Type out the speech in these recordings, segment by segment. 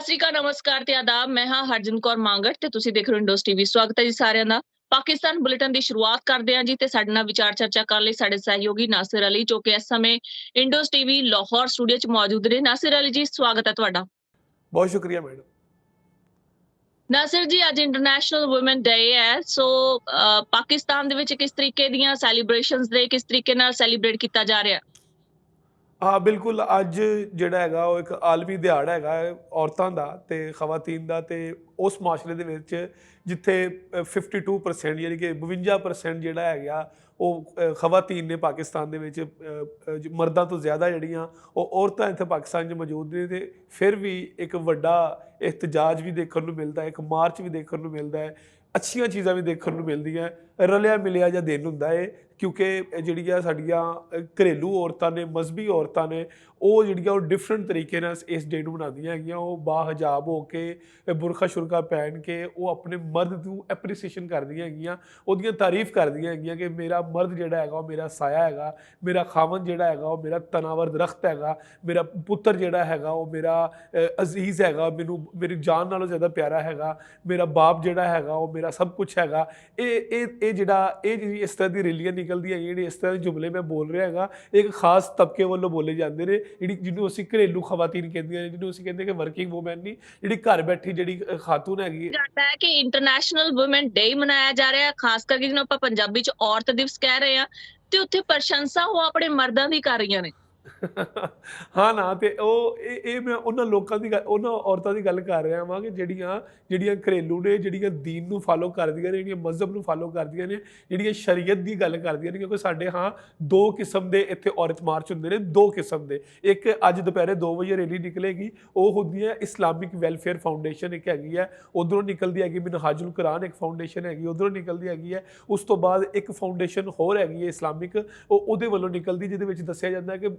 ਸ੍ਰੀ ਅਕਾਲ, ਨਮਸਕਾਰ ਤੇ ਆਦਾਬ। ਮੈਂ ਹਾਂ ਹਰਜਨ ਕੌਰ ਮੰਗਟ ਤੇ ਤੁਸੀਂ ਦੇਖ ਰਹੇ ਹੋ ਇੰਡੋਜ਼ ਟੀਵੀ। ਸਵਾਗਤ ਹੈ ਜੀ ਸਾਰਿਆਂ ਦਾ। ਪਾਕਿਸਤਾਨ ਬੁਲੇਟਿਨ ਦੀ ਸ਼ੁਰੂਆਤ ਕਰਦੇ ਹਾਂ ਜੀ ਤੇ ਸਾਡੇ ਨਾਲ ਵਿਚਾਰ ਚਰਚਾ ਕਰਨ ਲਈ ਸਾਡੇ ਸਹਿਯੋਗੀ ਨਾਸਿਰ ਅਲੀ ਜੋ ਕਿ ਇਸ ਸਮੇਂ ਇੰਡੋਜ਼ ਟੀਵੀ ਲਾਹੌਰ ਸਟੂਡੀਓ 'ਚ ਮੌਜੂਦ ਨੇ। ਨਾਸਿਰ ਅਲੀ ਜੀ, ਸਵਾਗਤ ਹੈ ਤੁਹਾਡਾ। बहुत शुक्रिया मैडम। ਨਾਸਿਰ ਜੀ, ਅੱਜ ਇੰਟਰਨੈਸ਼ਨਲ ਵੂਮਨ ਡੇ ਹੈ, ਸੋ ਪਾਕਿਸਤਾਨ ਦੇ ਵਿੱਚ ਕਿਸ ਤਰੀਕੇ ਦੀਆਂ ਸੈਲੀਬ੍ਰੇਸ਼ਨਸ ਦੇ ਕਿਸ ਤਰੀਕੇ ਨਾਲ ਸੈਲੀਬ੍ਰੇਟ ਕੀਤਾ ਜਾ ਰਿਹਾ? हाँ बिल्कुल, अज ਜਿਹੜਾ ਹੈਗਾ ਉਹ ਇੱਕ ਆਲਮੀ ਦਿਹਾੜਾ ਹੈਗਾ ਹੈ ਔਰਤਾਂ ਦਾ ਤੇ ਖਵਾਤੀਨ ਦਾ ਤੇ ਉਸ ਮਾਸ਼ਰੇ ਦੇ ਵਿੱਚ ਜਿੱਥੇ 52% ਯਾਨੀ ਕਿ 52% ਜਿਹੜਾ ਹੈਗਾ ਉਹ ਖਵਾਤੀਨ ਨੇ ਪਾਕਿਸਤਾਨ ਦੇ ਵਿੱਚ ਮਰਦਾਂ ਤੋਂ ਜ਼ਿਆਦਾ ਜਿਹੜੀਆਂ ਉਹ ਔਰਤਾਂ ਇੱਥੇ ਪਾਕਿਸਤਾਨ 'ਚ ਮੌਜੂਦ ਨੇ ਤੇ ਫਿਰ ਵੀ ਇੱਕ ਵੱਡਾ ਇhtਜਾਜ ਵੀ ਦੇਖਣ ਨੂੰ ਮਿਲਦਾ ਹੈ, ਇੱਕ ਮਾਰਚ ਵੀ ਦੇਖਣ ਨੂੰ ਮਿਲਦਾ ਹੈ, ਅੱਛੀਆਂ ਚੀਜ਼ਾਂ ਵੀ ਦੇਖਣ ਨੂੰ ਮਿਲਦੀਆਂ, ਰਲਿਆ ਮਿਲਿਆ ਜਿਹਾ ਦਿਨ ਹੁੰਦਾ ਹੈ ਕਿਉਂਕਿ ਜਿਹੜੀਆਂ ਸਾਡੀਆਂ ਘਰੇਲੂ ਔਰਤਾਂ ਨੇ, ਮਜ਼ਹਬੀ ਔਰਤਾਂ ਨੇ, ਉਹ ਜਿਹੜੀਆਂ ਉਹ ਡਿਫਰੈਂਟ ਤਰੀਕੇ ਨਾਲ ਇਸ ਡੇ ਨੂੰ ਮਨਾਉਂਦੀਆਂ ਹੈਗੀਆਂ। ਉਹ ਬਾਹਜਾਬ ਹੋ ਕੇ, ਬੁਰਖਾ ਸ਼ੁਰਖਾ ਪਹਿਨ ਕੇ ਉਹ ਆਪਣੇ ਮਰਦ ਨੂੰ ਐਪਰੀਸੀਏਸ਼ਨ ਕਰਦੀਆਂ ਹੈਗੀਆਂ, ਉਹਦੀਆਂ ਤਾਰੀਫ ਕਰਦੀਆਂ ਹੈਗੀਆਂ ਕਿ ਮੇਰਾ ਮਰਦ ਜਿਹੜਾ ਹੈਗਾ ਉਹ ਮੇਰਾ ਸਾਇਆ ਹੈਗਾ, ਮੇਰਾ ਖਾਵਨ ਜਿਹੜਾ ਹੈਗਾ ਉਹ ਮੇਰਾ ਤਨਾਵਰ ਦਰਖਤ ਹੈਗਾ, ਮੇਰਾ ਪੁੱਤਰ ਜਿਹੜਾ ਹੈਗਾ ਉਹ ਮੇਰਾ ਅਜ਼ੀਜ਼ ਹੈਗਾ, ਮੈਨੂੰ ਮੇਰੀ ਜਾਨ ਨਾਲੋਂ ਜ਼ਿਆਦਾ ਪਿਆਰਾ ਹੈਗਾ, ਮੇਰਾ ਬਾਪ ਜਿਹੜਾ ਹੈਗਾ ਉਹ ਮੇਰਾ ਸਭ ਕੁਛ ਹੈਗਾ। ਇਹ ਜਿਹੜੀ ਇਸ ਤਰ੍ਹਾਂ ਦੀ ਰੈਲੀਆਂ ਨਿਕਲਦੀਆਂ ਹੈਗੀਆਂ, ਜਿਹੜੇ ਇਸ ਤਰ੍ਹਾਂ ਦੇ ਜੁਮਲੇ ਮੈਂ ਬੋਲ ਰਿਹਾ ਹੈਗਾ, ਇੱਕ ਖਾਸ ਤਬਕੇ ਵੱਲੋਂ ਬੋਲੇ ਜਾਂਦੇ ਨੇ, ਜਿਹਨੂੰ ਅਸੀਂ ਘਰੇਲੂ ਖਵਾਤੀਨ ਕਹਿੰਦੀਆਂ ਨੇ, ਜਿਹਨੂੰ ਅਸੀਂ ਕਹਿੰਦੇ ਕਿ ਵਰਕਿੰਗ ਵੂਮੈਨ ਨਹੀਂ, ਜਿਹੜੀ ਘਰ ਬੈਠੀ ਜਿਹੜੀ ਖਾਤੂਨ ਹੈਗੀ ਹੈ ਕਿ ਇੰਟਰਨੈਸ਼ਨਲ ਵੂਮਨ ਡੇ ਮਨਾਇਆ ਜਾ ਰਿਹਾ, ਖਾਸ ਕਰਕੇ ਜਿਹਨੂੰ ਆਪਾਂ ਪੰਜਾਬੀ 'ਚ ਔਰਤ ਦਿਵਸ ਕਹਿ ਰਹੇ ਆ, ਤੇ ਉੱਥੇ ਪ੍ਰਸ਼ੰਸਾ ਉਹ ਆਪਣੇ ਮਰਦਾਂ ਦੀ ਕਰ ਰਹੀਆਂ ਨੇ। ਹਾਂ ਨਾ, ਤੇ ਇਹ ਮੈਂ ਉਹਨਾਂ ਲੋਕਾਂ ਦੀ ਉਹਨਾਂ ਔਰਤਾਂ ਦੀ ਗੱਲ ਕਰ ਰਿਹਾ ਵਾਂ ਕਿ ਜਿਹੜੀਆਂ ਘਰੇਲੂ ਨੇ, ਜਿਹੜੀਆਂ ਦੀਨ ਨੂੰ ਫਾਲੋ ਕਰਦੀਆਂ ਨੇ, ਜਿਹੜੀਆਂ ਮਜ਼ਹਬ ਨੂੰ ਫਾਲੋ ਕਰਦੀਆਂ ਨੇ, ਜਿਹੜੀਆਂ ਸ਼ਰੀਅਤ ਦੀ ਗੱਲ ਕਰਦੀਆਂ ਨੇ। ਕਿਉਂਕਿ ਸਾਡੇ ਦੋ ਕਿਸਮ ਦੇ ਇੱਥੇ ਔਰਤ ਮਾਰਚ ਹੁੰਦੇ ਨੇ, ਦੋ ਕਿਸਮ ਦੇ। ਇੱਕ ਅੱਜ ਦੁਪਹਿਰੇ 2 ਵਜੇ ਰੈਲੀ ਨਿਕਲੇਗੀ, ਉਹ ਹੁੰਦੀ ਹੈ ਇਸਲਾਮਿਕ ਵੈਲਫੇਅਰ ਫਾਊਂਡੇਸ਼ਨ, ਇੱਕ ਹੈਗੀ ਹੈ ਉਧਰੋਂ ਨਿਕਲਦੀ ਹੈਗੀ, ਮਿਨਹਾਜੁਲ ਕੁਰਾਨ ਇੱਕ ਫਾਊਂਡੇਸ਼ਨ ਹੈਗੀ ਉਧਰੋਂ ਨਿਕਲਦੀ ਹੈਗੀ ਹੈ। ਉਸ ਤੋਂ ਬਾਅਦ ਇੱਕ ਫਾਊਂਡੇਸ਼ਨ ਹੋਰ ਹੈਗੀ ਹੈ ਇਸਲਾਮਿਕ, ਉਹਦੇ ਵੱਲੋਂ ਨਿਕਲਦੀ, ਜਿਹਦੇ ਵਿੱਚ ਦੱਸਿਆ ਜਾਂਦਾ ਕਿ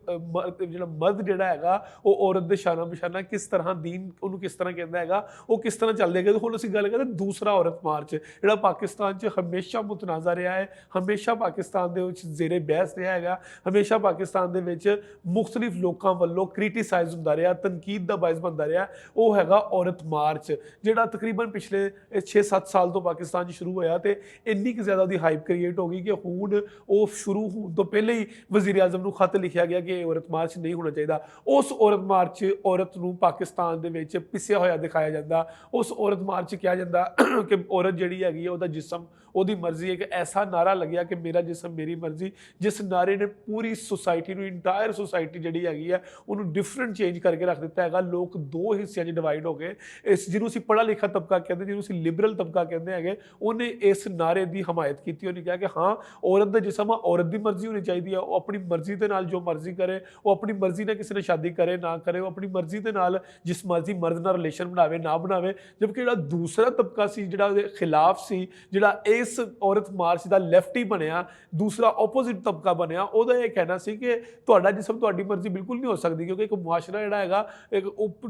ਜਿਹੜਾ ਮਰਦ ਜਿਹੜਾ ਹੈਗਾ ਉਹ ਔਰਤ ਦੇ ਸ਼ਾਨਾ ਬਿਸ਼ਾਨਾ ਕਿਸ ਤਰ੍ਹਾਂ ਦੀਨ ਉਹਨੂੰ ਕਿਸ ਤਰ੍ਹਾਂ ਕਹਿੰਦਾ ਹੈਗਾ, ਉਹ ਕਿਸ ਤਰ੍ਹਾਂ ਚੱਲਦੇ ਹੈਗੇ। ਹੁਣ ਅਸੀਂ ਗੱਲ ਕਰਦੇ ਦੂਸਰਾ ਔਰਤ ਮਾਰਚ, ਜਿਹੜਾ ਪਾਕਿਸਤਾਨ 'ਚ ਹਮੇਸ਼ਾ ਮੁਤਨਾਜ਼ਾ ਰਿਹਾ ਹੈ, ਹਮੇਸ਼ਾ ਪਾਕਿਸਤਾਨ ਦੇ ਵਿੱਚ ਜ਼ੇਰੇ ਬਹਿਸ ਰਿਹਾ ਹੈਗਾ, ਹਮੇਸ਼ਾ ਪਾਕਿਸਤਾਨ ਦੇ ਵਿੱਚ ਮੁਖਤਲਿਫ ਲੋਕਾਂ ਵੱਲੋਂ ਕ੍ਰਿਟੀਸਾਈਜ਼ ਹੁੰਦਾ ਰਿਹਾ, ਤਨਕੀਦ ਦਾ ਬਾਇਸ ਬਣਦਾ ਰਿਹਾ। ਉਹ ਹੈਗਾ ਔਰਤ ਮਾਰਚ, ਜਿਹੜਾ ਤਕਰੀਬਨ ਪਿਛਲੇ 6-7 ਸਾਲ ਤੋਂ ਪਾਕਿਸਤਾਨ 'ਚ ਸ਼ੁਰੂ ਹੋਇਆ ਤੇ ਇੰਨੀ ਕੁ ਜ਼ਿਆਦਾ ਉਹਦੀ ਹਾਈਪ ਕ੍ਰੀਏਟ ਹੋ ਗਈ ਕਿ ਹੁਣ ਉਹ ਸ਼ੁਰੂ ਹੋਣ ਤੋਂ ਪਹਿਲੇ ਹੀ ਵਜ਼ੀਰ ਆਜ਼ਮ ਨੂੰ ਖਤ ਲਿਖਿਆ ਗਿਆ ਕਿ ਔਰਤ ਮਾਰਚ ਨਹੀਂ ਹੋਣਾ ਚਾਹੀਦਾ। ਉਸ ਔਰਤ ਮਾਰਚ ਔਰਤ ਨੂੰ ਪਾਕਿਸਤਾਨ ਦੇ ਵਿੱਚ ਪਿਸਿਆ ਹੋਇਆ ਦਿਖਾਇਆ ਜਾਂਦਾ। ਉਸ ਔਰਤ ਮਾਰਚ ਕਿਹਾ ਜਾਂਦਾ ਕਿ ਔਰਤ ਜਿਹੜੀ ਹੈਗੀ ਹੈ ਉਹਦਾ ਜਿਸਮ ਉਹਦੀ ਮਰਜ਼ੀ ਹੈ। ਕਿ ਐਸਾ ਨਾਰਾ ਲੱਗਿਆ ਕਿ ਮੇਰਾ ਜਿਸਮ ਮੇਰੀ ਮਰਜ਼ੀ, ਜਿਸ ਨਾਰੇ ਨੇ ਪੂਰੀ ਸੁਸਾਇਟੀ ਨੂੰ, ਇੰਟਾਇਰ ਸੁਸਾਇਟੀ ਜਿਹੜੀ ਹੈਗੀ ਹੈ ਉਹਨੂੰ ਡਿਫਰੈਂਟ ਚੇਂਜ ਕਰਕੇ ਰੱਖ ਦਿੱਤਾ ਹੈਗਾ। ਲੋਕ ਦੋ ਹਿੱਸਿਆਂ 'ਚ ਡਿਵਾਈਡ ਹੋ ਗਏ। ਜਿਹਨੂੰ ਅਸੀਂ ਪੜ੍ਹਾ ਲਿਖਾ ਤਬਕਾ ਕਹਿੰਦੇ, ਜਿਹਨੂੰ ਅਸੀਂ ਲਿਬਰਲ ਤਬਕਾ ਕਹਿੰਦੇ ਹੈਗੇ, ਉਹਨੇ ਇਸ ਨਾਰੇ ਦੀ ਹਮਾਇਤ ਕੀਤੀ। ਉਹਨੇ ਕਿਹਾ ਕਿ ਹਾਂ, ਔਰਤ ਦਾ ਜਿਸਮ ਔਰਤ ਦੀ ਮਰਜ਼ੀ ਹੋਣੀ ਚਾਹੀਦੀ ਹੈ, ਉਹ ਆਪਣੀ ਮਰਜ਼ੀ ਦੇ ਨਾਲ ਜੋ ਮਰਜ਼ੀ ਕਰੇ, ਉਹ ਆਪਣੀ ਮਰਜ਼ੀ ਨਾਲ ਕਿਸੇ ਨੇ ਸ਼ਾਦੀ ਕਰੇ ਨਾ ਕਰੇ, ਉਹ ਆਪਣੀ ਮਰਜ਼ੀ ਦੇ ਨਾਲ ਜਿਸ ਮਰਜ਼ੀ ਮਰਦ ਨਾਲ ਰਿਲੇਸ਼ਨ ਬਣਾਵੇ ਨਾ ਬਣਾਵੇ। ਜਦਕਿ ਜਿਹੜਾ ਦੂਸਰਾ ਤਬਕਾ ਸੀ ਜਿਹੜਾ ਉਹਦੇ ਖਿਲਾਫ ਸੀ, ਜਿਹੜਾ ਇਸ ਔਰਤ ਮਾਰਚ ਦਾ ਲੈਫਟੀ ਬਣਿਆ, ਦੂਸਰਾ ਆਪੋਜ਼ਿਟ ਤਬਕਾ ਬਣਿਆ, ਉਹਦਾ ਇਹ ਕਹਿਣਾ ਸੀ ਕਿ ਤੁਹਾਡਾ ਜਿਸਮ ਤੁਹਾਡੀ ਮਰਜ਼ੀ ਬਿਲਕੁਲ ਨਹੀਂ ਹੋ ਸਕਦੀ, ਕਿਉਂਕਿ ਇੱਕ ਮੁਆਸ਼ਰਾ ਜਿਹੜਾ ਹੈਗਾ ਇੱਕ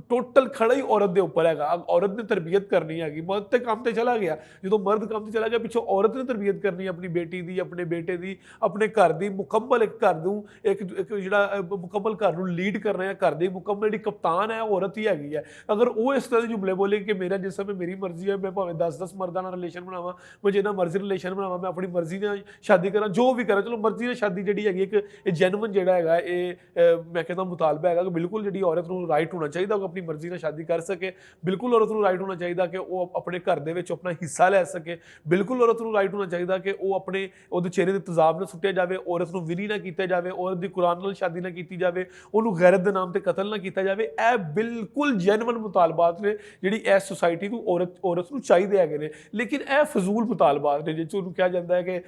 ਟੋਟਲ ਖੜਾ ਹੀ ਔਰਤ ਦੇ ਉੱਪਰ ਹੈਗਾ। ਔਰਤ ਨੇ ਤਰਬੀਅਤ ਕਰਨੀ ਹੈਗੀ, ਮਰਦ ਤੇ ਕੰਮ ਤੇ ਚਲਾ ਗਿਆ, ਜਦੋਂ ਮਰਦ ਕੰਮ ਤੇ ਚਲਾ ਗਿਆ ਪਿੱਛੋਂ ਔਰਤ ਨੇ ਤਰਬੀਅਤ ਕਰਨੀ ਆਪਣੀ ਬੇਟੀ ਦੀ, ਆਪਣੇ ਬੇਟੇ ਦੀ, ਆਪਣੇ ਘਰ ਦੀ। ਮੁਕੰਮਲ ਇੱਕ ਘਰ ਨੂੰ ਇੱਕ ਜਿਹੜਾ ਮੁਕੰਮਲ ਘਰ ਨੂੰ ਲੀਡ ਕਰ ਰਿਹਾ, ਘਰ ਦੀ ਮੁਕੰਮਲ ਜਿਹੜੀ ਕਪਤਾਨ ਹੈ ਔਰਤ ਹੀ ਹੈਗੀ ਹੈ। ਅਗਰ ਉਹ ਇਸ ਤਰ੍ਹਾਂ ਦੇ ਜੁਮਲੇ ਬੋਲੇ ਕਿ ਮੇਰਾ ਜਿਸਮ ਹੈ ਮੇਰੀ ਮਰਜ਼ੀ ਹੈ, ਮੈਂ ਭਾਵੇਂ 10-10 ਮਰਦਾਂ ਨਾਲ ਰਿਲੇਸ਼ਨ ਬਣਾਵਾਂ, ਮੈਂ ਜਿੰਨਾ ਮਰਜ਼ੀ ਰਿਲੇਸ਼ਨ ਬਣਾਵਾਂ, ਮੈਂ ਆਪਣੀ ਮਰਜ਼ੀ ਨਾਲ ਸ਼ਾਦੀ ਕਰਾਂ, ਜੋ ਵੀ ਕਰਾਂ, ਚਲੋ ਮਰਜ਼ੀ ਨਾਲ ਸ਼ਾਦੀ ਜਿਹੜੀ ਹੈਗੀ ਇੱਕ ਇਹ ਜੈਨੂਅਨ ਜਿਹੜਾ ਹੈਗਾ, ਇਹ ਮੈਂ ਕਹਿੰਦਾ ਮੁਤਾਲਬਾ ਹੈਗਾ ਕਿ ਬਿਲਕੁਲ ਜਿਹੜੀ ਔਰਤ ਨੂੰ ਰਾਈਟ ਹੋਣਾ ਚਾਹੀਦਾ ਉਹ ਆਪਣੀ ਮਰਜ਼ੀ ਨਾਲ ਸ਼ਾਦੀ ਕਰ ਸਕੇ। ਬਿਲਕੁਲ ਔਰਤ ਨੂੰ ਰਾਈਟ ਹੋਣਾ ਚਾਹੀਦਾ ਕਿ ਉਹ ਆਪਣੇ ਘਰ ਦੇ ਵਿੱਚ ਆਪਣਾ ਹਿੱਸਾ ਲੈ ਸਕੇ। ਬਿਲਕੁਲ ਔਰਤ ਨੂੰ ਰਾਈਟ ਹੋਣਾ ਚਾਹੀਦਾ ਕਿ ਉਹ ਉਹਦੇ ਚਿਹਰੇ ਦੇ ਤੇਜ਼ਾਬ ਨਾ ਸੁੱਟਿਆ ਜਾਵੇ, ਔਰਤ ਨੂੰ ਵਿਲੀ ਨਾ ਕੀਤਾ ਜਾਵੇ, ਔਰਤ ਦੀ ਕੁਰਾਨ ਨਾਲ ਸ਼ਾਦੀ ਨਾ ਕੀਤੀ ਜਾਵੇ, ਉਹਨੂੰ ਗੈਰਤ ਦੇ ਨਾਮ ਤੇ ਕਤਲ ਨਾ ਕੀਤਾ ਜਾਵੇ। ਇਹ ਬਿਲਕੁਲ ਜੈਨੂਅਨ ਮੁਤਾਲਬਾਤ ਨੇ ਜਿਹੜੀ ਇਸ ਸੁਸਾਇਟੀ ਨੂੰ ਔਰਤ ਨੂੰ ਚਾਹੀਦੇ ਹੈਗੇ ਨੇ। ਲੇਕਿਨ ਇਹ ਫਜ਼ੂਲ ਮੁਤਾਲਬਾਤ ਨੇ ਜਿਸ 'ਚ ਉਹਨੂੰ ਕਿਹਾ ਜਾਂਦਾ ਹੈ ਕਿ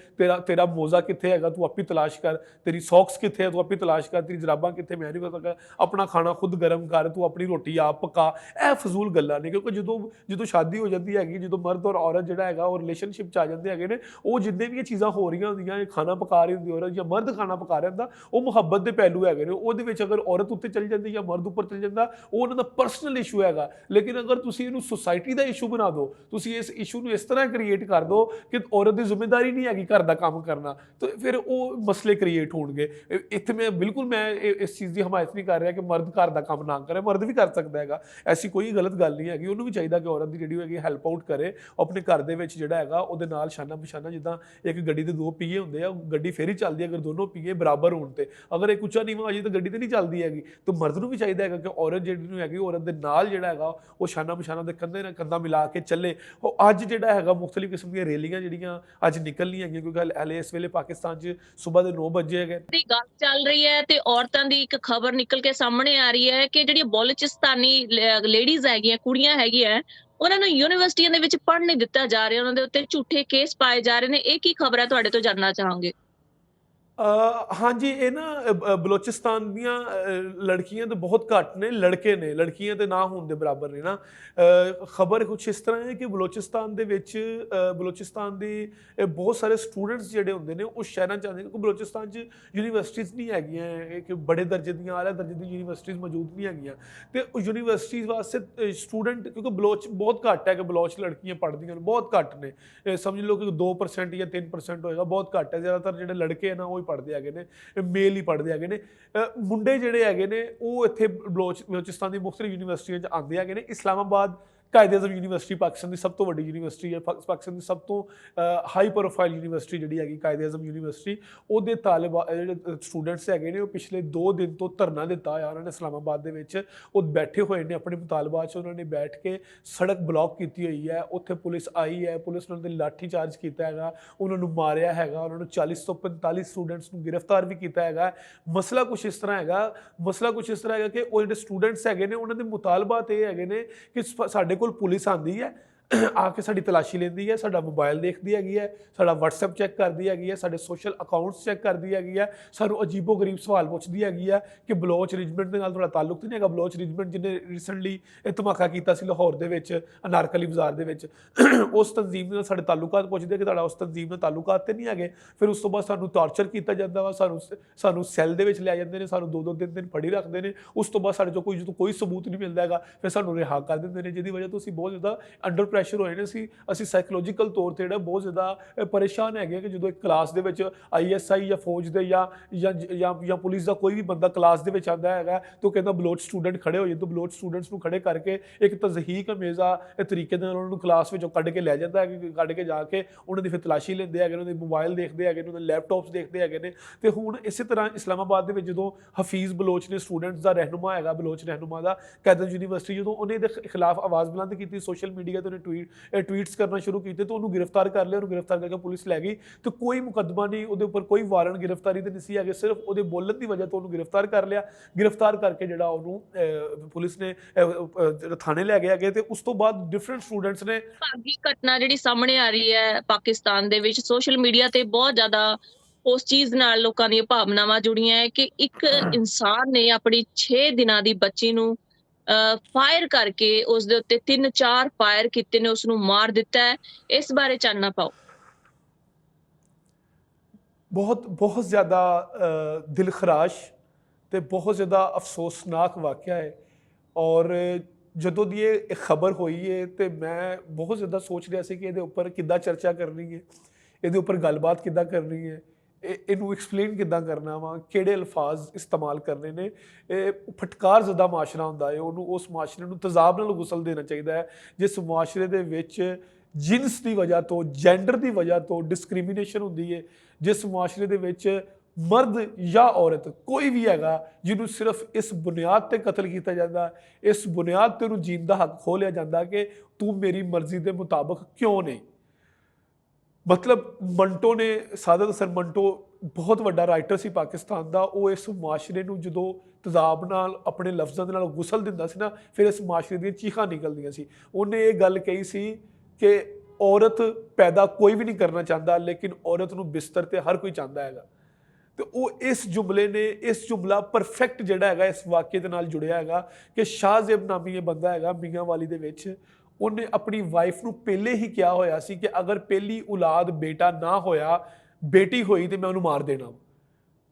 ਤੇਰਾ ਮੋਜ਼ਾ ਕਿੱਥੇ ਹੈਗਾ, ਤੂੰ ਆਪੀ ਤਲਾਸ਼ ਕਰ, ਤੇਰੀ ਸੌਕਸ ਕਿੱਥੇ ਹੈ, ਤੂੰ ਆਪੀ ਤਲਾਸ਼ ਕਰ, ਤੇਰੀ ਜਰਾਬਾਂ ਕਿੱਥੇ, ਮੈਂ ਨਹੀਂ ਪਤਾ, ਆਪਣਾ ਖਾਣਾ ਖੁਦ ਗਰਮ ਕਰ, ਤੂੰ ਆਪਣੀ ਰੋਟੀ ਆਪ ਪਕਾ। ਇਹ ਫਜ਼ੂਲ ਗੱਲਾਂ ਨੇ, ਕਿਉਂਕਿ ਜਦੋਂ ਸ਼ਾਦੀ ਹੋ ਜਾਂਦੀ ਹੈਗੀ, ਜਦੋਂ ਮਰਦ ਔਰ ਔਰਤ ਜਿਹੜਾ ਹੈਗਾ ਉਹ ਰਿਲੇਸ਼ਨਸ਼ਿਪ 'ਚ ਆ ਜਾਂਦੇ ਹੈਗੇ ਨੇ, ਉਹ ਜਿੰਨੇ ਵੀ ਇਹ ਚੀਜ਼ਾਂ ਹੋ ਰਹੀਆਂ ਹੁੰਦੀਆਂ, ਖਾਣਾ ਪਕਾ ਰਹੀ ਹੁੰਦੀ ਔਰਤ ਜਾਂ ਮਰਦ ਖਾਣਾ ਪਕਾ ਰਿਹਾ ਹੁੰਦਾ, ਉਹ ਮੁਹੱਬਤ ਦੇ ਪਹਿਲੂ ਪਹਿਲੂ ਹੈਗੇ ਨੇ ਉਹਦੇ ਵਿੱਚ ਅਗਰ ਔਰਤ ਉੱਤੇ ਚੱਲ ਜਾਂਦੀ ਜਾਂ ਮਰਦ ਉੱਪਰ ਚੱਲ ਜਾਂਦਾ ਉਹ ਉਹਨਾਂ ਦਾ ਪਰਸਨਲ ਇਸ਼ੂ ਹੈਗਾ। ਲੇਕਿਨ ਅਗਰ ਤੁਸੀਂ ਇਹਨੂੰ ਸੁਸਾਇਟੀ ਦਾ ਇਸ਼ੂ ਬਣਾ ਦਿਓ, ਤੁਸੀਂ ਇਸ ਇਸ਼ੂ ਨੂੰ ਇਸ ਤਰ੍ਹਾਂ ਕ੍ਰੀਏਟ ਕਰ ਦਿਓ ਕਿ ਔਰਤ ਦੀ ਜ਼ਿੰਮੇਵਾਰੀ ਨਹੀਂ ਹੈਗੀ ਘਰ ਦਾ ਕੰਮ ਕਰਨਾ, ਤਾਂ ਫਿਰ ਉਹ ਮਸਲੇ ਕ੍ਰੀਏਟ ਹੋਣਗੇ। ਇੱਥੇ ਮੈਂ ਬਿਲਕੁਲ ਇਸ ਚੀਜ਼ ਦੀ ਹਮਾਇਤ ਨਹੀਂ ਕਰ ਰਿਹਾ ਕਿ ਮਰਦ ਘਰ ਦਾ ਕੰਮ ਨਾ ਕਰੇ, ਮਰਦ ਵੀ ਕਰ ਸਕਦਾ ਹੈਗਾ, ਐਸੀ ਕੋਈ ਗਲਤ ਗੱਲ ਨਹੀਂ ਹੈਗੀ। ਉਹਨੂੰ ਵੀ ਚਾਹੀਦਾ ਕਿ ਔਰਤ ਦੀ ਜਿਹੜੀ ਹੈਗੀ ਹੈਲਪ ਆਊਟ ਕਰੇ ਆਪਣੇ ਘਰ ਦੇ ਵਿੱਚ ਜਿਹੜਾ ਹੈਗਾ ਉਹਦੇ ਨਾਲ ਸ਼ਾਨਾ ਬਸ਼ਾਨਾ। ਜਿੱਦਾਂ ਇੱਕ ਗੱਡੀ ਦੇ ਦੋ ਪਹੀਏ ਹੁੰਦੇ ਆ, ਗੱਡੀ ਫਿਰ ਹੀ ਚੱਲਦੀ ਹੈ ਅਗਰ ਦੋਨੋਂ ਪਹੀਏ ਬਰਾਬਰ ਹੋਣ ਤੇ। ਅਗਰ ਇੱਕ ਉੱਚਾ ਨੀਵਾਂ ਆ ਜਾਏ ਤਾਂ ਗੱਡੀ ਤੇ ਨਹੀਂ ਚੱਲਦੀ ਹੈਗੀ। ਤਾਂ ਮਰਦ ਨੂੰ ਵੀ ਚਾਹੀਦਾ ਹੈਗਾ ਕਿ ਔਰਤ ਜਿਹੜੀ ਨੂੰ ਹੈਗੀ ਔਰਤ ਦੇ ਨਾਲ ਜਿਹੜਾ ਹੈਗਾ ਉਹ ਸ਼ਾਨਾ ਬਸ਼ਾਨਾ ਦੇ ਕੰਧੇ ਨਾਲ ਕੰਧਾ ਮਿਲਾ ਕੇ ਚੱਲੇ। ਉਹ ਅੱਜ ਜਿਹੜਾ ਹੈਗਾ ਮੁਖਤਲਿਫ ਕਿਸਮ ਦੀਆਂ ਰੈਲੀਆਂ ਜਿਹੜੀਆਂ ਅੱਜ ਨਿਕਲਣੀਆਂ ਹੈਗੀਆਂ, ਕਿਉਂਕਿ ਹਲੇ ਇਸ ਵੇਲੇ ਪਾਕਿਸਤਾਨ 'ਚ ਸੁਬਾਹ ਦੇ 9 ਵਜੇ ਹੈਗੇ। ਦੀ ਗੱਲ ਚੱਲ ਰਹੀ ਹੈ ਤੇ ਔਰਤਾਂ ਦੀ ਇੱਕ ਖਬਰ ਨਿਕਲ ਕੇ ਸਾਹਮਣੇ ਆ ਰਹੀ ਹੈ ਕਿ ਜਿਹੜੀਆਂ ਬਲੋਚਿਸਤਾਨੀ ਲੇਡੀਜ਼ ਹੈਗੀਆਂ, ਕੁੜੀਆਂ ਹੈਗੀਆਂ, ਉਹਨਾਂ ਨੂੰ ਯੂਨੀਵਰਸਿਟੀਆਂ ਦੇ ਵਿੱਚ ਪੜ੍ਹਨ ਨਹੀਂ ਦਿੱਤਾ ਜਾ ਰਿਹਾ, ਉਹਨਾਂ ਦੇ ਉੱਤੇ ਝੂਠੇ ਕੇਸ ਪਾਏ ਜਾ ਰਹੇ ਨੇ। ਇਹ ਕੀ ਖਬਰ ਹੈ, ਤੁਹਾਡੇ ਤੋਂ ਜਾਣਨਾ ਚਾਹਾਂਗੇ। ਹਾਂਜੀ, ਇਹ ਨਾ ਬਲੋਚਿਸਤਾਨ ਦੀਆਂ ਲੜਕੀਆਂ ਤਾਂ ਬਹੁਤ ਘੱਟ ਨੇ, ਲੜਕੇ ਨੇ, ਲੜਕੀਆਂ ਤੇ ਨਾ ਹੋਣ ਦੇ ਬਰਾਬਰ ਨੇ ਨਾ। ਖਬਰ ਕੁਛ ਇਸ ਤਰ੍ਹਾਂ ਹੈ ਕਿ ਬਲੋਚਿਸਤਾਨ ਦੇ ਵਿੱਚ ਬਲੋਚਿਸਤਾਨ ਦੇ ਬਹੁਤ ਸਾਰੇ ਸਟੂਡੈਂਟਸ ਜਿਹੜੇ ਹੁੰਦੇ ਨੇ ਉਹ ਸ਼ਹਿਰਾਂ 'ਚ ਆਉਂਦੇ ਨੇ, ਕਿਉਂਕਿ ਬਲੋਚਿਸਤਾਨ 'ਚ ਯੂਨੀਵਰਸਿਟੀਜ਼ ਨਹੀਂ ਹੈਗੀਆਂ ਕਿ ਬੜੇ ਦਰਜੇ ਦੀਆਂ, ਆਲਾ ਦਰਜੇ ਦੀ ਯੂਨੀਵਰਸਿਟੀਜ਼ ਮੌਜੂਦ ਨਹੀਂ ਹੈਗੀਆਂ। ਅਤੇ ਉਹ ਯੂਨੀਵਰਸਿਟੀਜ਼ ਵਾਸਤੇ ਸਟੂਡੈਂਟ, ਕਿਉਂਕਿ ਬਲੋਚ ਬਹੁਤ ਘੱਟ ਹੈ ਕਿ ਬਲੋਚ ਲੜਕੀਆਂ ਪੜ੍ਹਦੀਆਂ ਨੇ, ਬਹੁਤ ਘੱਟ ਨੇ। ਸਮਝ ਲਓ ਕਿ 2% ਜਾਂ 3% ਹੋਏਗਾ, ਬਹੁਤ ਘੱਟ ਹੈ। ਜ਼ਿਆਦਾਤਰ ਜਿਹੜੇ ਲੜਕੇ ਨਾ ਉਹ ਪੜ੍ਹਦੇ ਹੈਗੇ ਨੇ, ਮੇਲ ਹੀ ਪੜ੍ਹਦੇ ਹੈਗੇ ਨੇ। ਮੁੰਡੇ ਜਿਹੜੇ ਹੈਗੇ ਨੇ ਉਹ ਇੱਥੇ ਬਲੋਚਿਸਤਾਨ ਦੀ ਮੁਖਤਲਿਫ ਯੂਨੀਵਰਸਿਟੀਆਂ 'ਚ ਆਉਂਦੇ ਹੈਗੇ ਨੇ। ਇਸਲਾਮਾਬਾਦ ਕਾਇਦ-ਏ-ਆਜ਼ਮ ਯੂਨੀਵਰਸਿਟੀ ਪਾਕਿਸਤਾਨ ਦੀ ਸਭ ਤੋਂ ਵੱਡੀ ਯੂਨੀਵਰਸਿਟੀ ਹੈ, ਪਾਕਿਸਤਾਨ ਦੀ ਸਭ ਤੋਂ ਹਾਈ ਪ੍ਰੋਫਾਈਲ ਯੂਨੀਵਰਸਿਟੀ ਜਿਹੜੀ ਹੈਗੀ ਕਾਇਦ-ਏ-ਆਜ਼ਮ ਯੂਨੀਵਰਸਿਟੀ, ਉਹਦੇ ਜਿਹੜੇ ਸਟੂਡੈਂਟਸ ਹੈਗੇ ਨੇ ਉਹ ਪਿਛਲੇ 2 ਦਿਨ ਤੋਂ ਧਰਨਾ ਦਿੱਤਾ ਹੋਇਆ ਉਹਨਾਂ ਨੇ ਇਸਲਾਮਾਬਾਦ ਦੇ ਵਿੱਚ। ਉਹ ਬੈਠੇ ਹੋਏ ਨੇ ਆਪਣੇ ਮੁਤਾਲਬਾਤ 'ਚ, ਉਹਨਾਂ ਨੇ ਬੈਠ ਕੇ ਸੜਕ ਬਲੌਕ ਕੀਤੀ ਹੋਈ ਹੈ। ਉੱਥੇ ਪੁਲਿਸ ਆਈ ਹੈ, ਪੁਲਿਸ ਨੇ ਉਹਨਾਂ 'ਤੇ ਲਾਠੀ ਚਾਰਜ ਕੀਤਾ ਹੈਗਾ, ਉਹਨਾਂ ਨੂੰ ਮਾਰਿਆ ਹੈਗਾ, ਉਹਨਾਂ ਨੂੰ 40 ਤੋਂ 45 ਸਟੂਡੈਂਟਸ ਨੂੰ ਗ੍ਰਿਫਤਾਰ ਵੀ ਕੀਤਾ ਹੈਗਾ। ਮਸਲਾ ਕੁਛ ਇਸ ਤਰ੍ਹਾਂ ਹੈਗਾ ਕਿ ਉਹ ਜਿਹੜੇ ਸਟੂਡੈਂਟਸ ਹੈਗੇ ਨੇ ਉਹਨਾਂ ਦੇ ਮੁਤਾਲਬਾਤ ਇਹ ਹੈਗੇ ਨੇ ਕਿ ਸਾਡੇ ਕੋਲ ਪੁਲਿਸ ਆਉਂਦੀ ਹੈ, ਆ ਕੇ ਸਾਡੀ ਤਲਾਸ਼ੀ ਲੈਂਦੀ ਹੈ, ਸਾਡਾ ਮੋਬਾਈਲ ਦੇਖਦੀ ਹੈਗੀ ਹੈ, ਸਾਡਾ WhatsApp ਚੈੱਕ ਕਰਦੀ ਹੈਗੀ ਹੈ, ਸਾਡੇ ਸੋਸ਼ਲ ਅਕਾਊਂਟਸ ਚੈੱਕ ਕਰਦੀ ਹੈਗੀ ਹੈ, ਸਾਨੂੰ ਅਜੀਬੋ ਗਰੀਬ ਸਵਾਲ ਪੁੱਛਦੀ ਹੈਗੀ ਹੈ ਕਿ ਬਲੋਚ ਰਿਜਮੈਂਟ ਦੇ ਨਾਲ ਤੁਹਾਡਾ ਤਾਲੁਕ ਤਾਂ ਨਹੀਂ ਹੈਗਾ। ਬਲੋਚ ਰਿਜਮੈਂਟ ਜਿਹਨੇ ਰੀਸੈਂਟਲੀ ਇਹ ਧਮਾਕਾ ਕੀਤਾ ਸੀ ਲਾਹੌਰ ਦੇ ਵਿੱਚ, ਅਨਾਰਕਲੀ ਬਾਜ਼ਾਰ ਦੇ ਵਿੱਚ, ਉਸ ਤਨਜ਼ੀਮ ਨਾਲ ਸਾਡੇ ਤਾਲੁਕਾਤ ਪੁੱਛਦੇ ਕਿ ਤੁਹਾਡਾ ਉਸ ਤਨਜ਼ੀਮ ਨਾਲ ਤਾਲੁਕਾਤ ਤਾਂ ਨਹੀਂ ਹੈਗੇ। ਫਿਰ ਉਸ ਤੋਂ ਬਾਅਦ ਸਾਨੂੰ ਟਾਰਚਰ ਕੀਤਾ ਜਾਂਦਾ ਵਾ, ਸਾਨੂੰ ਸੈੱਲ ਦੇ ਵਿੱਚ ਲੈ ਜਾਂਦੇ ਨੇ, ਸਾਨੂੰ 2-2 ਦਿਨ ਫੜੀ ਰੱਖਦੇ ਨੇ। ਉਸ ਤੋਂ ਬਾਅਦ ਸਾਡੇ 'ਚੋਂ ਜਦੋਂ ਕੋਈ ਸਬੂਤ ਨਹੀਂ ਮਿਲਦਾ ਹੈਗਾ ਫਿਰ ਸਾਨੂੰ ਰਿਹਾ ਕਰ ਦਿੰਦੇ ਨੇ, ਜਿਹਦੀ ਵਜ੍ਹਾ ਤੋਂ ਅਸੀਂ ਬਹੁਤ ਜ਼ਿਆਦਾ ਅੰਡਰ ਪ੍ਰੈਸ਼ਰ ਹੋਏ ਨੇ। ਅਸੀਂ ਸਾਈਕੋਲੋਜੀਕਲ ਤੌਰ 'ਤੇ ਜਿਹੜਾ ਬਹੁਤ ਜ਼ਿਆਦਾ ਪਰੇਸ਼ਾਨ ਹੈਗੇ ਕਿ ਜਦੋਂ ਇੱਕ ਕਲਾਸ ਦੇ ਵਿੱਚ ISI ਜਾਂ ਫੌਜ ਦੇ ਜਾਂ ਪੁਲਿਸ ਦਾ ਕੋਈ ਵੀ ਬੰਦਾ ਕਲਾਸ ਦੇ ਵਿੱਚ ਆਉਂਦਾ ਹੈਗਾ ਤਾਂ ਉਹ ਕਹਿੰਦਾ ਬਲੋਚ ਸਟੂਡੈਂਟ ਖੜੇ ਹੋ ਜਾਏ, ਤਾਂ ਬਲੋਚ ਸਟੂਡੈਂਟਸ ਨੂੰ ਖੜੇ ਕਰਕੇ ਇੱਕ ਤਜ਼ਹੀਕ ਅਮੇਜ਼ਾ ਤਰੀਕੇ ਦੇ ਨਾਲ ਉਹਨਾਂ ਨੂੰ ਕਲਾਸ ਵਿੱਚੋਂ ਕੱਢ ਕੇ ਲੈ ਜਾਂਦਾ ਹੈ, ਕੱਢ ਕੇ ਜਾ ਕੇ ਉਹਨਾਂ ਦੀ ਫਿਰ ਤਲਾਸ਼ੀ ਲੈਂਦੇ ਹੈਗੇ, ਉਹਨਾਂ ਦੇ ਮੋਬਾਈਲ ਦੇਖਦੇ ਹੈਗੇ ਨੇ, ਉਹਨਾਂ ਦੇ ਲੈਪਟਾਪਸ ਦੇਖਦੇ ਹੈਗੇ ਨੇ। ਅਤੇ ਹੁਣ ਇਸੇ ਤਰ੍ਹਾਂ ਇਸਲਾਮਾਬਾਦ ਦੇ ਵਿੱਚ ਜਦੋਂ ਹਫੀਜ਼ ਬਲੋਚ ਨੇ, ਸਟੂਡੈਂਟਸ ਦਾ ਰਹਿਨੁਮਾ ਹੈਗਾ, ਬਲੋਚ ਰਹਿਨੁਮਾ ਦਾ, ਕਾਇਦ-ਏ-ਆਜ਼ਮ ਯੂਨੀਵਰਸਿਟੀ, ਜਦੋਂ ਉਹਨੇ ਇਹਦੇ ਖਿਲਾਫ ਆਵਾਜ਼ ਬੁਲੰਦ ਕੀਤੀ ਸੋਸ਼ਲ ਮੀਡੀਆ 'ਤੇ, ਉਹਨੇ ਟਵੀਟਸ ਕਰਨਾ ਸ਼ੁਰੂ ਕੀਤੇ ਤਾਂ ਉਹਨੂੰ ਗ੍ਰਿਫਤਾਰ ਕਰ ਲਿਆ। ਉਹਨੂੰ ਗ੍ਰਿਫਤਾਰ ਕਰਕੇ ਪੁਲਿਸ ਲੈ ਗਈ ਤੇ ਕੋਈ ਮੁਕੱਦਮਾ ਨਹੀਂ, ਉਹਦੇ ਉੱਪਰ ਕੋਈ ਵਾਰੰਟ ਗ੍ਰਿਫਤਾਰੀ ਤੇ ਨਹੀਂ ਸੀ ਹੈਗੇ, ਸਿਰਫ ਉਹਦੇ ਬੋਲਣ ਦੀ ਵਜ੍ਹਾ ਤੋਂ ਉਹਨੂੰ ਗ੍ਰਿਫਤਾਰ ਕਰ ਲਿਆ। ਗ੍ਰਿਫਤਾਰ ਕਰਕੇ ਜਿਹੜਾ ਉਹਨੂੰ ਪੁਲਿਸ ਨੇ ਥਾਣੇ ਲੈ ਗਏ ਹੈਗੇ। ਤੇ ਉਸ ਤੋਂ ਬਾਅਦ ਡਿਫਰੈਂਟ ਸਟੂਡੈਂਟਸ ਨੇ ਭਾਗੀ ਘਟਨਾ ਜਿਹੜੀ ਸਾਹਮਣੇ ਆ ਰਹੀ ਹੈ ਪਾਕਿਸਤਾਨ ਦੇ ਵਿੱਚ, ਸੋਸ਼ਲ ਮੀਡੀਆ ਤੇ ਬਹੁਤ ਜ਼ਿਆਦਾ ਉਸ ਚੀਜ਼ ਨਾਲ ਲੋਕਾਂ ਦੀਆਂ ਭਾਵਨਾਵਾਂ ਜੁੜੀਆਂ ਹੈ ਕਿ ਇੱਕ ਇਨਸਾਨ ਨੇ ਆਪਣੀ 6 ਦਿਨਾਂ ਦੀ ਬੱਚੀ ਨੂੰ ਫਾਇਰ ਕਰਕੇ ਉਸ ਦੇ ਉੱਤੇ 3-4 ਫਾਇਰ ਕੀਤੇ ਨੇ, ਉਸ ਨੂੰ ਮਾਰ ਦਿੱਤਾ ਹੈ। ਇਸ ਬਾਰੇ ਚਾਨਣਾ ਪਾਓ। ਬਹੁਤ ਜ਼ਿਆਦਾ ਦਿਲਖਰਾਸ਼ ਤੇ ਬਹੁਤ ਜ਼ਿਆਦਾ ਅਫਸੋਸਨਾਕ ਵਾਕਿਆ ਹੈ। ਔਰ ਜਦੋਂ ਦੀ ਇਹ ਖਬਰ ਹੋਈ ਹੈ ਤੇ ਮੈਂ ਬਹੁਤ ਜ਼ਿਆਦਾ ਸੋਚ ਰਿਹਾ ਸੀ ਕਿ ਇਹਦੇ ਉੱਪਰ ਕਿੱਦਾਂ ਚਰਚਾ ਕਰਨੀ ਹੈ, ਇਹਦੇ ਉੱਪਰ ਗੱਲਬਾਤ ਕਿੱਦਾਂ ਕਰਨੀ ਹੈ, ਇਹਨੂੰ ਐਕਸਪਲੇਨ ਕਿੱਦਾਂ ਕਰਨਾ ਵਾ, ਕਿਹੜੇ ਅਲਫਾਜ਼ ਇਸਤੇਮਾਲ ਕਰਨੇ ਨੇ। ਇਹ ਫਟਕਾਰ ਜ਼ਦਾ ਮਾਸ਼ਰਾ ਹੁੰਦਾ ਹੈ, ਉਹਨੂੰ ਉਸ ਮਾਸ਼ਰੇ ਨੂੰ ਤਜ਼ਾਬ ਨਾਲ ਗੁਸਲ ਦੇਣਾ ਚਾਹੀਦਾ ਹੈ ਜਿਸ ਮਾਸ਼ਰੇ ਦੇ ਵਿੱਚ ਜਿਨਸ ਦੀ ਵਜ੍ਹਾ ਤੋਂ, ਜੈਂਡਰ ਦੀ ਵਜ੍ਹਾ ਤੋਂ ਡਿਸਕ੍ਰਿਮੀਨੇਸ਼ਨ ਹੁੰਦੀ ਹੈ, ਜਿਸ ਮਾਸ਼ਰੇ ਦੇ ਵਿੱਚ ਮਰਦ ਜਾਂ ਔਰਤ ਕੋਈ ਵੀ ਹੈਗਾ ਜਿਹਨੂੰ ਸਿਰਫ ਇਸ ਬੁਨਿਆਦ ਤੇ ਕਤਲ ਕੀਤਾ ਜਾਂਦਾ, ਇਸ ਬੁਨਿਆਦ ਤੇ ਉਹਨੂੰ ਜੀਣ ਦਾ ਹੱਕ ਖੋਹ ਲਿਆ ਜਾਂਦਾ ਕਿ ਤੂੰ ਮੇਰੀ ਮਰਜ਼ੀ ਦੇ ਮੁਤਾਬਕ ਕਿਉਂ ਨਹੀਂ। ਮਤਲਬ ਮੰਟੋ ਨੇ, ਸਾਦਤ ਹਸਨ ਮੰਟੋ ਬਹੁਤ ਵੱਡਾ ਰਾਈਟਰ ਸੀ ਪਾਕਿਸਤਾਨ ਦਾ, ਉਹ ਇਸ ਮਾਸ਼ਰੇ ਨੂੰ ਜਦੋਂ ਤਜ਼ਾਬ ਨਾਲ ਆਪਣੇ ਲਫ਼ਜ਼ਾਂ ਦੇ ਨਾਲ ਗੁਸਲ ਦਿੰਦਾ ਸੀ ਨਾ, ਫਿਰ ਇਸ ਮਾਸ਼ਰੇ ਦੀਆਂ ਚੀਖਾਂ ਨਿਕਲਦੀਆਂ ਸੀ। ਉਹਨੇ ਇਹ ਗੱਲ ਕਹੀ ਸੀ ਕਿ ਔਰਤ ਪੈਦਾ ਕੋਈ ਵੀ ਨਹੀਂ ਕਰਨਾ ਚਾਹੁੰਦਾ, ਲੇਕਿਨ ਔਰਤ ਨੂੰ ਬਿਸਤਰ ਤੇ ਹਰ ਕੋਈ ਚਾਹੁੰਦਾ ਹੈਗਾ। ਤੇ ਉਹ ਇਸ ਜੁਮਲਾ ਪਰਫੈਕਟ ਜਿਹੜਾ ਹੈਗਾ ਇਸ ਵਾਕਿਏ ਦੇ ਨਾਲ ਜੁੜਿਆ ਹੈਗਾ ਕਿ ਸ਼ਾਹਜ਼ੇਬ ਨਾਮੀ ਇਹ ਬੰਦਾ ਹੈਗਾ ਮੀਆਂ ਵਾਲੀ ਦੇ ਵਿੱਚ, ਉਹਨੇ ਆਪਣੀ ਵਾਈਫ ਨੂੰ ਪਹਿਲੇ ਹੀ ਕਿਹਾ ਹੋਇਆ ਸੀ ਕਿ ਅਗਰ ਪਹਿਲੀ ਔਲਾਦ ਬੇਟਾ ਨਾ ਹੋਇਆ, ਬੇਟੀ ਹੋਈ ਤੇ ਮੈਂ ਉਹਨੂੰ ਮਾਰ ਦੇਣਾ।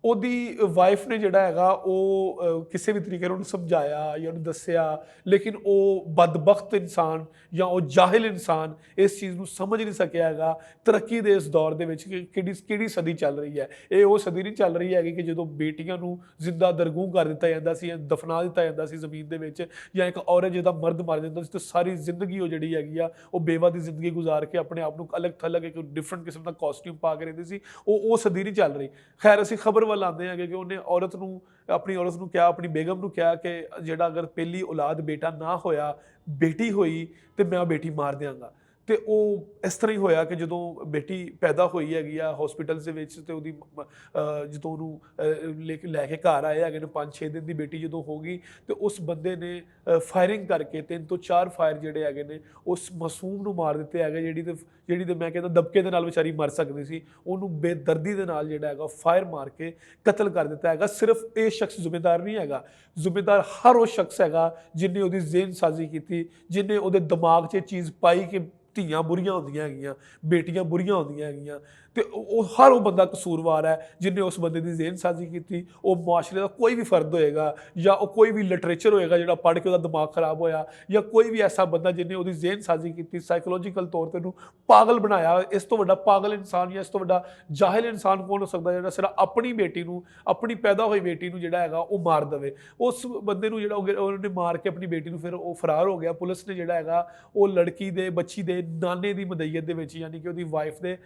ਉਹਦੀ ਵਾਈਫ ਨੇ ਜਿਹੜਾ ਹੈਗਾ ਉਹ ਕਿਸੇ ਵੀ ਤਰੀਕੇ ਨਾਲ ਉਹਨੂੰ ਸਮਝਾਇਆ ਜਾਂ ਉਹਨੂੰ ਦੱਸਿਆ, ਲੇਕਿਨ ਉਹ ਬਦਬਖਤ ਇਨਸਾਨ ਜਾਂ ਉਹ ਜਾਹਿਲ ਇਨਸਾਨ ਇਸ ਚੀਜ਼ ਨੂੰ ਸਮਝ ਨਹੀਂ ਸਕਿਆ ਹੈਗਾ। ਤਰੱਕੀ ਦੇ ਇਸ ਦੌਰ ਦੇ ਵਿੱਚ ਕਿ ਕਿਹੜੀ ਸਦੀ ਚੱਲ ਰਹੀ ਹੈ। ਇਹ ਉਹ ਸਦੀ ਨਹੀਂ ਚੱਲ ਰਹੀ ਹੈਗੀ ਕਿ ਜਦੋਂ ਬੇਟੀਆਂ ਨੂੰ ਜ਼ਿੰਦਾ ਦਰਗੂਹ ਕਰ ਦਿੱਤਾ ਜਾਂਦਾ ਸੀ ਜਾਂ ਦਫਨਾ ਦਿੱਤਾ ਜਾਂਦਾ ਸੀ ਜ਼ਮੀਨ ਦੇ ਵਿੱਚ, ਜਾਂ ਇੱਕ ਔਰਤ ਜਿਹਦਾ ਮਰਦ ਮਰ ਜਾਂਦਾ ਸੀ ਤੇ ਸਾਰੀ ਜ਼ਿੰਦਗੀ ਉਹ ਜਿਹੜੀ ਹੈਗੀ ਆ ਉਹ ਬੇਵਾ ਦੀ ਜ਼ਿੰਦਗੀ ਗੁਜ਼ਾਰ ਕੇ ਆਪਣੇ ਆਪ ਨੂੰ ਅਲੱਗ ਥਲੱਗ ਇੱਕ ਡਿਫਰੈਂਟ ਕਿਸਮ ਦਾ ਕਾਸਟਿਊਮ ਪਾ ਕੇ ਰਹਿੰਦੀ ਸੀ। ਉਹ ਸਦੀ ਨਹੀਂ ਚੱਲ ਰਹੀ। ਖੈਰ, ਅਸੀਂ ਖਬਰ ਵੱਲ ਆਉਂਦੇ ਹੈਗੇ ਕਿ ਉਹਨੇ ਆਪਣੀ ਔਰਤ ਨੂੰ ਕਿਹਾ, ਆਪਣੀ ਬੇਗਮ ਨੂੰ ਕਿਹਾ ਕਿ ਜਿਹੜਾ ਅਗਰ ਪਹਿਲੀ ਔਲਾਦ ਬੇਟਾ ਨਾ ਹੋਇਆ, ਬੇਟੀ ਹੋਈ ਤੇ ਮੈਂ ਉਹ ਬੇਟੀ ਮਾਰ ਦਿਆਂਗਾ। ਤੇ ਉਹ ਇਸ ਤਰ੍ਹਾਂ ਹੀ ਹੋਇਆ ਕਿ ਜਦੋਂ ਬੇਟੀ ਪੈਦਾ ਹੋਈ ਹੈਗੀ ਆ ਹਸਪੀਟਲ ਦੇ ਵਿੱਚ, ਤੇ ਉਹਦੀ ਜਦੋਂ ਉਹਨੂੰ ਲੈ ਕੇ ਘਰ ਆਏ ਹੈਗੇ ਨੇ 5-6 ਦਿਨ ਦੀ ਬੇਟੀ ਜਦੋਂ ਹੋ ਗਈ, ਤੇ ਉਸ ਬੰਦੇ ਨੇ ਫਾਇਰਿੰਗ ਕਰਕੇ 3 ਤੋਂ 4 ਫਾਇਰ ਜਿਹੜੇ ਹੈਗੇ ਨੇ ਉਸ ਮਾਸੂਮ ਨੂੰ ਮਾਰ ਦਿੱਤੇ ਹੈਗੇ, ਜਿਹੜੀ ਤੇ ਮੈਂ ਕਹਿੰਦਾ ਦਬਕੇ ਦੇ ਨਾਲ ਵਿਚਾਰੀ ਮਰ ਸਕਦੀ ਸੀ, ਉਹਨੂੰ ਬੇਦਰਦੀ ਦੇ ਨਾਲ ਜਿਹੜਾ ਹੈਗਾ ਫਾਇਰ ਮਾਰ ਕੇ ਕਤਲ ਕਰ ਦਿੱਤਾ ਹੈਗਾ। ਸਿਰਫ ਇਹ ਸ਼ਖਸ ਜ਼ਿੰਮੇਦਾਰ ਨਹੀਂ ਹੈਗਾ, ਜ਼ਿੰਮੇਦਾਰ ਹਰ ਉਹ ਸ਼ਖਸ ਹੈਗਾ ਜਿਹਨੇ ਉਹਦੀ ਜ਼ੇਨ ਸਾਜ਼ੀ ਕੀਤੀ, ਜਿਹਨੇ ਉਹਦੇ ਦਿਮਾਗ 'ਚ ਇਹ ਚੀਜ਼ ਪਾਈ ਕਿ ਧੀਆਂ ਬੁਰੀਆਂ ਹੁੰਦੀਆਂ ਹੈਗੀਆਂ, ਬੇਟੀਆਂ ਬੁਰੀਆਂ ਹੁੰਦੀਆਂ ਹੈਗੀਆਂ, ਤੇ ਹਰ ਉਹ ਬੰਦਾ ਕਸੂਰਵਾਰ ਹੈ ਜਿਹਨੇ ਉਸ ਬੰਦੇ ਦੀ ਜ਼ੇਨ ਸਾਜ਼ੀ ਕੀਤੀ। ਉਹ ਮੁਆਸ਼ਰੇ ਦਾ ਕੋਈ ਵੀ ਫਰਦ ਹੋਏਗਾ ਜਾਂ ਉਹ ਕੋਈ ਵੀ ਲਿਟਰੇਚਰ ਹੋਏਗਾ ਜਿਹੜਾ ਪੜ੍ਹ ਕੇ ਉਹਦਾ ਦਿਮਾਗ ਖਰਾਬ ਹੋਇਆ, ਜਾਂ ਕੋਈ ਵੀ ਐਸਾ ਬੰਦਾ ਜਿਹਨੇ ਉਹਦੀ ਜ਼ੇਨ ਸਾਜ਼ੀ ਕੀਤੀ, ਸਾਈਕੋਲੋਜੀਕਲ ਤੌਰ 'ਤੇ ਉਹਨੂੰ ਪਾਗਲ ਬਣਾਇਆ। ਇਸ ਤੋਂ ਵੱਡਾ ਪਾਗਲ ਇਨਸਾਨ ਜਾਂ ਇਸ ਤੋਂ ਵੱਡਾ ਜਾਹਿਲ ਇਨਸਾਨ ਕੌਣ ਹੋ ਸਕਦਾ ਜਿਹੜਾ ਸਿਰਫ ਆਪਣੀ ਬੇਟੀ ਨੂੰ, ਆਪਣੀ ਪੈਦਾ ਹੋਈ ਬੇਟੀ ਨੂੰ ਜਿਹੜਾ ਹੈਗਾ ਉਹ ਮਾਰ ਦੇਵੇ। ਉਸ ਬੰਦੇ ਨੂੰ ਜਿਹੜਾ ਉਹਨੇ ਮਾਰ ਕੇ ਆਪਣੀ ਬੇਟੀ ਨੂੰ ਫਿਰ ਉਹ ਫਰਾਰ ਹੋ ਗਿਆ। ਪੁਲਿਸ ਨੇ ਜਿਹੜਾ ਹੈਗਾ ਉਹ ਲੜਕੀ ਦੇ, ਬੱਚੀ ਦੇ ਨਾਨੇ ਦੀ ਮਦਈਅਤ ਦੇ ਵਿੱਚ, ਯਾਨੀ ਕਿ ਉਹਦੀ ਵਾਈਫ ਦੇ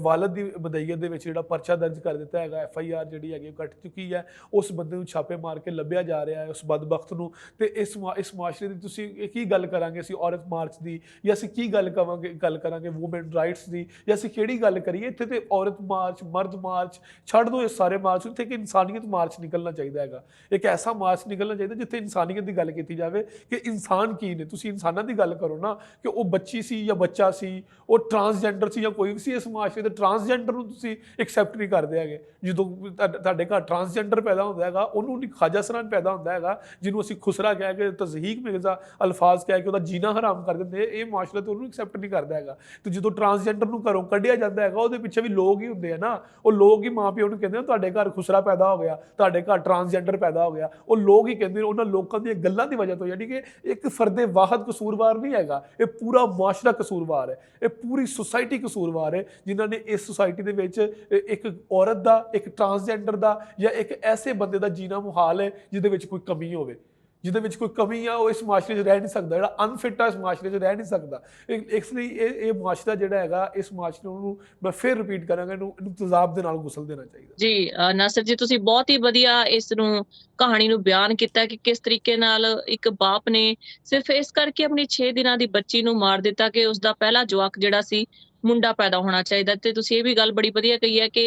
ਵਾਲਦ ਦੀ ਮਦਈਅਤ ਦੇ ਵਿੱਚ ਜਿਹੜਾ ਪਰਚਾ ਦਰਜ ਕਰ ਦਿੱਤਾ ਹੈਗਾ। FIR ਜਿਹੜੀ ਹੈਗੀ ਉਹ ਕੱਟ ਚੁੱਕੀ ਹੈ। ਉਸ ਬੰਦੇ ਨੂੰ ਛਾਪੇ ਮਾਰ ਕੇ ਲੱਭਿਆ ਜਾ ਰਿਹਾ ਹੈ, ਉਸ ਬਦਬਖਤ ਨੂੰ। ਤੇ ਇਸ ਮੁਆਸ਼ਰੇ ਦੀ ਤੁਸੀਂ ਕੀ ਗੱਲ ਕਰਾਂਗੇ ਅਸੀਂ ਔਰਤ ਮਾਰਚ ਦੀ, ਜਾਂ ਅਸੀਂ ਕੀ ਗੱਲ ਕਰਾਂਗੇ ਵੂਮਨ ਰਾਈਟਸ ਦੀ, ਜਾਂ ਅਸੀਂ ਕਿਹੜੀ ਗੱਲ ਕਰੀਏ? ਇੱਥੇ ਤੇ ਔਰਤ ਮਾਰਚ, ਮਰਦ ਮਾਰਚ ਛੱਡ ਦਿਓ, ਇਹ ਸਾਰੇ ਮਾਰਚ। ਇੱਥੇ ਇੱਕ ਇਨਸਾਨੀਅਤ ਮਾਰਚ ਨਿਕਲਣਾ ਚਾਹੀਦਾ ਹੈਗਾ, ਇੱਕ ਐਸਾ ਮਾਰਚ ਨਿਕਲਣਾ ਚਾਹੀਦਾ ਜਿੱਥੇ ਇਨਸਾਨੀਅਤ ਦੀ ਗੱਲ ਕੀਤੀ ਜਾਵੇ ਕਿ ਇਨਸਾਨ ਕੀ ਨੇ। ਤੁਸੀਂ ਇਨਸਾਨਾਂ ਦੀ ਗੱਲ ਕਰੋ ਨਾ, ਕਿ ਉਹ ਬੱਚੀ ਸੀ ਜਾਂ ਬੱਚਾ ਸੀ, ਉਹ ਟਰਾਂਸਜੈਂਡਰ ਸੀ ਜਾਂ ਕੋਈ ਵੀ ਸੀ। ਇਸ ਮੁਆਸ਼ਰੇ ਦੇ ਟਰਾਂਸਜੈਂਡਰ ਨੂੰ ਤੁਸੀਂ ਐਕਸੈਪਟ ਨਹੀਂ ਕਰਦੇ ਹੈਗੇ। ਜਦੋਂ ਤੁਹਾਡੇ ਘਰ ਟਰਾਂਸਜੈਂਡਰ ਪੈਦਾ ਹੁੰਦਾ ਹੈਗਾ, ਉਹਨੂੰ ਨਹੀਂ ਖਾਜਾ ਸਰਾਨ ਪੈਦਾ ਹੁੰਦਾ ਹੈਗਾ, ਜਿਹਨੂੰ ਅਸੀਂ ਖੁਸਰਾ ਕਹਿ ਕੇ, ਤਜ਼ਹੀਕ ਮਿਰਜ਼ਾ ਅਲਫਾਜ਼ ਕਹਿ ਕੇ ਉਹਦਾ ਜੀਣਾ ਹਰਾਮ ਕਰ ਦਿੰਦੇ। ਇਹ ਮੁਆਸ਼ਰਾ ਤੇ ਉਹਨੂੰ ਐਕਸੈਪਟ ਨਹੀਂ ਕਰਦਾ ਹੈਗਾ। ਤੇ ਜਦੋਂ ਟਰਾਂਸਜੈਂਡਰ ਨੂੰ ਘਰੋਂ ਕੱਢਿਆ ਜਾਂਦਾ ਹੈਗਾ, ਉਹਦੇ ਪਿੱਛੇ ਵੀ ਲੋਕ ਹੀ ਹੁੰਦੇ ਆ ਨਾ। ਉਹ ਲੋਕ ਹੀ ਮਾਂ ਪਿਓ ਨੂੰ ਕਹਿੰਦੇ ਤੁਹਾਡੇ ਘਰ ਖੁਸਰਾ ਪੈਦਾ ਹੋ ਗਿਆ, ਤੁਹਾਡੇ ਘਰ ਟਰਾਂਸਜੈਂਡਰ ਪੈਦਾ ਹੋ ਗਿਆ। ਉਹ ਲੋਕ ਹੀ ਕਹਿੰਦੇ ਨੇ, ਉਹਨਾਂ ਲੋਕਾਂ ਦੀਆਂ ਗੱਲਾਂ ਦੀ ਵਜ੍ਹਾ ਤੋਂ। ਯਾਨੀ ਕਿ ਇੱਕ ਫਰਦੇ ਵਾਹਦ ਕਸੂਰਵਾਰ ਨਹੀਂ ਹੈਗਾ, ਇਹ ਪੂਰਾ ਮੁਆਸ਼ਰਾ ਕਸੂਰਵਾਰ ਹੈ, ਇਹ ਪੂਰੀ ਸੁਸਾਇਟੀ ਕਸੂਰਵਾਰ ਹੈ, ਜਿਨ੍ਹਾਂ ਨੇ ਇਸ ਸੁਸਾਇਟੀ ਦੇ ਵਿੱਚ ਇੱਕ ਔਰਤ ਦਾ, ਇੱਕ ਟਰਾਂਸਜੈਂਡਰ ਦਾ, ਜਾਂ ਇੱਕ ਐਸੇ ਬੰਦੇ ਦਾ ਜੀਣਾ ਮੁਹਾਲ ਹੈ ਜਿਹਦੇ ਵਿੱਚ ਕੋਈ ਕਮੀ ਹੋਵੇ। ਜਿਹਦੇ ਵਿੱਚ ਕੋਈ ਕਮੀ ਆ ਉਹ ਇਸ ਮੁਆਸ਼ਰੇ 'ਚ ਰਹਿ ਨਹੀਂ ਸਕਦਾ। ਜਿਹੜਾ ਅਨਫਿਟ ਆ ਇਸ ਮੁਆਸ਼ਰੇ 'ਚ ਰਹਿ ਨਹੀਂ ਸਕਦਾ। ਇਸ ਲਈ ਇਹ ਮੁਆਸ਼ਰਾ ਜਿਹੜਾ ਹੈਗਾ, ਇਸ ਮੁਆਸ਼ਰੇ ਨੂੰ ਮੈਂ ਫਿਰ ਰਿਪੀਟ ਕਰਾਂਗਾ, ਇਹਨੂੰ ਤੇਜ਼ਾਬ ਦੇ ਨਾਲ ਗੁਸਲ ਦੇਣਾ ਚਾਹੀਦਾ ਜੀ। ਨਾਸਿਰ ਜੀ, ਤੁਸੀਂ ਬਹੁਤ ਹੀ ਵਧੀਆ ਇਸ ਨੂੰ, ਕਹਾਣੀ ਨੂੰ ਬਿਆਨ ਕੀਤਾ ਕਿ ਕਿਸ ਤਰੀਕੇ ਨਾਲ ਇੱਕ ਬਾਪ ਨੇ ਸਿਰਫ ਇਸ ਕਰਕੇ ਆਪਣੀ 6 ਦਿਨਾਂ ਦੀ ਬੱਚੀ ਨੂੰ ਮਾਰ ਦਿੱਤਾ ਕਿ ਉਸਦਾ ਪਹਿਲਾ ਜਵਾਕ ਜਿਹੜਾ ਸੀ ਮੁੰਡਾ ਪੈਦਾ ਹੋਣਾ ਚਾਹੀਦਾ। ਤੇ ਤੁਸੀਂ ਇਹ ਵੀ ਗੱਲ ਬੜੀ ਵਧੀਆ ਕਹੀ ਹੈ ਕਿ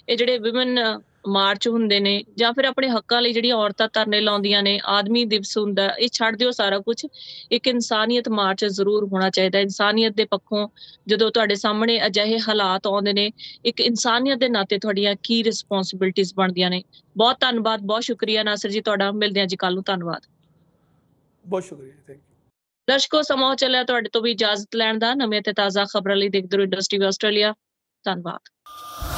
ਇਹ ਜਿਹੜੇ ਵਿਮਨ ਮਾਰਚ ਹੁੰਦੇ ਨੇ, ਜਾਂ ਫਿਰ ਆਪਣੇ ਹੱਕਾਂ ਲਈ ਜਿਹੜੀਆਂ ਔਰਤਾਂ ਧਰਨੇ ਲਾਉਂਦੀਆਂ ਨੇ, ਆਦਮੀ ਦਿਵਸ ਹੁੰਦਾ, ਇਹ ਛੱਡ ਦਿਓ ਸਾਰਾ ਕੁਝ। ਇੱਕ ਇਨਸਾਨੀਅਤ ਮਾਰਚ ਜ਼ਰੂਰ ਹੋਣਾ ਚਾਹੀਦਾ। ਇਨਸਾਨੀਅਤ ਦੇ ਪੱਖੋਂ ਜਦੋਂ ਤੁਹਾਡੇ ਸਾਹਮਣੇ ਅਜਿਹੇ ਹਾਲਾਤ ਆਉਂਦੇ ਨੇ, ਇੱਕ ਇਨਸਾਨੀਅਤ ਦੇ ਨਾਤੇ ਤੁਹਾਡੀਆਂ ਕੀ ਰਿਸਪੌਂਸਿਬਿਲਿਟੀਜ਼ ਬਣਦੀਆਂ ਨੇ। ਬਹੁਤ ਧੰਨਵਾਦ, ਬਹੁਤ ਸ਼ੁਕਰੀਆ ਨਾਸਿਰ ਜੀ ਤੁਹਾਡਾ। ਮਿਲਦੇ ਹਾਂ ਜੀ ਕੱਲ ਨੂੰ। ਧੰਨਵਾਦ। ਬਹੁਤ ਸ਼ੁਕਰੀਆ, ਥੈਂਕ ਯੂ। ਦਰਸ਼ਕੋ, ਸਮਾਂ ਚੱਲਿਆ ਤੁਹਾਡੇ ਤੋਂ ਵੀ ਇਜਾਜ਼ਤ ਲੈਣ ਦਾ। ਨਵੇਂ ਤੇ ਤਾਜ਼ਾ ਖਬਰਾਂ ਲਈ ਦੇਖਦੇ ਰਹੋ ਇੰਡਸਟਰੀ ਆਸਟ੍ਰੇਲੀਆ। ਧੰਨਵਾਦ।